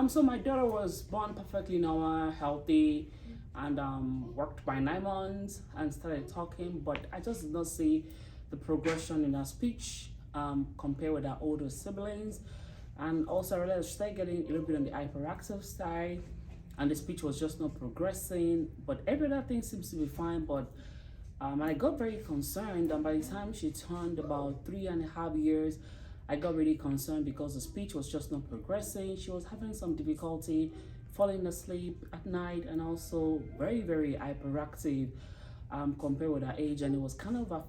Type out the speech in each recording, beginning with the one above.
So my daughter was born perfectly normal, healthy, and worked by 9 months and started talking. But I just did not see the progression in her speech compared with her older siblings. And also I realized she started getting a little bit on the hyperactive side, and the speech was just not progressing. But every other thing seems to be fine. But I got very concerned, and by the time she turned about 3.5 years, I got really concerned because the speech was just not progressing. She was having some difficulty falling asleep at night, and also very, very hyperactive compared with her age. And it was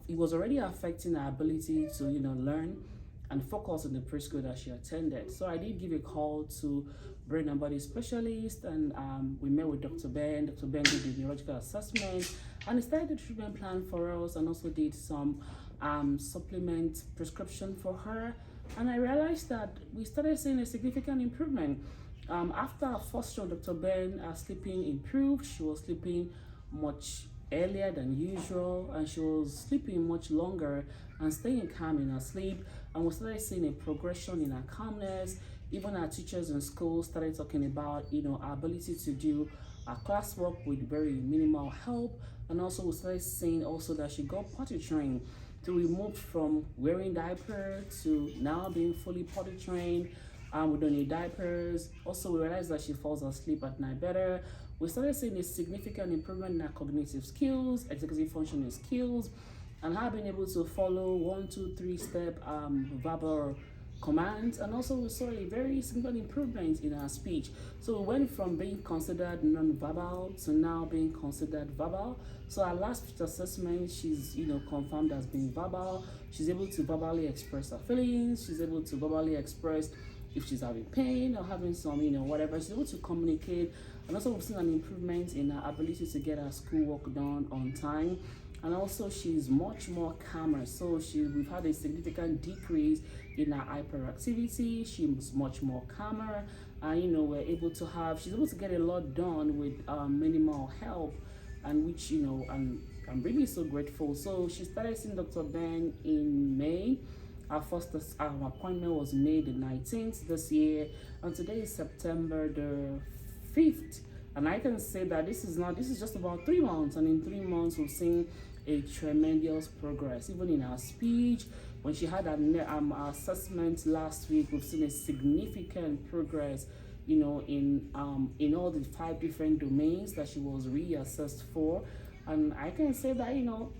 it was already affecting her ability to, learn and focus in the preschool that she attended. So I did give a call to Brain and Body Specialist, and we met with Dr. Ben. Dr. Ben did the neurological assessment, and he started the treatment plan for us, and also did some supplement prescription for her. And I realized that we started seeing a significant improvement. After our first show, Dr. Ben, her sleeping improved. She was sleeping much earlier than usual, and she was sleeping much longer and staying calm in her sleep. And we started seeing a progression in her calmness. Even our teachers in school started talking about, our ability to do our classwork with very minimal help. And also we started seeing also that she got potty trained. So we moved from wearing diaper to now being fully potty trained. We don't need diapers. Also, we realized that she falls asleep at night better. We started seeing a significant improvement in her cognitive skills, executive functioning skills, and her being able to follow 1, 2, 3 step verbal commands. And also we saw a very significant improvement in her speech. So we went from being considered non-verbal to now being considered verbal. So our last speech assessment, she's confirmed as being verbal. She's able to verbally express her feelings. She's able to verbally express if she's having pain or having some, whatever. She's able to communicate. And also we've seen an improvement in her ability to get her schoolwork done on time. And also she's much more calmer. So we've had a significant decrease in her hyperactivity. She's much more calmer. We're able to she's able to get a lot done with minimal help, and which, I'm really so grateful. So she started seeing Dr. Ben in May. Our first appointment was May the 19th this year, and today is September the 5th. And I can say that this is just about 3 months, and in 3 months we've seen a tremendous progress. Even in our speech, when she had our assessment last week, we've seen a significant progress, in all the 5 different domains that she was reassessed for. And I can say that,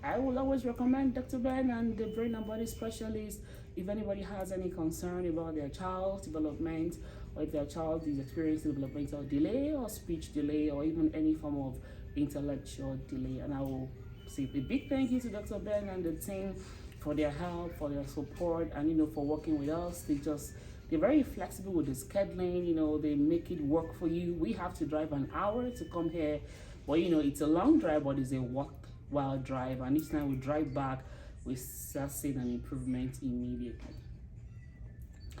I will always recommend Dr. Ben and the Brain and Body Specialist if anybody has any concern about their child's development, or if their child is experiencing developmental delay or speech delay, or even any form of intellectual delay. And I will say a big thank you to Dr. Ben and the team for their help, for their support, and for working with us. They're very flexible with the scheduling. They make it work for you. We have to drive an hour to come here, but it's a long drive, but it's a worthwhile drive. And each time we drive back, we start seeing an improvement immediately.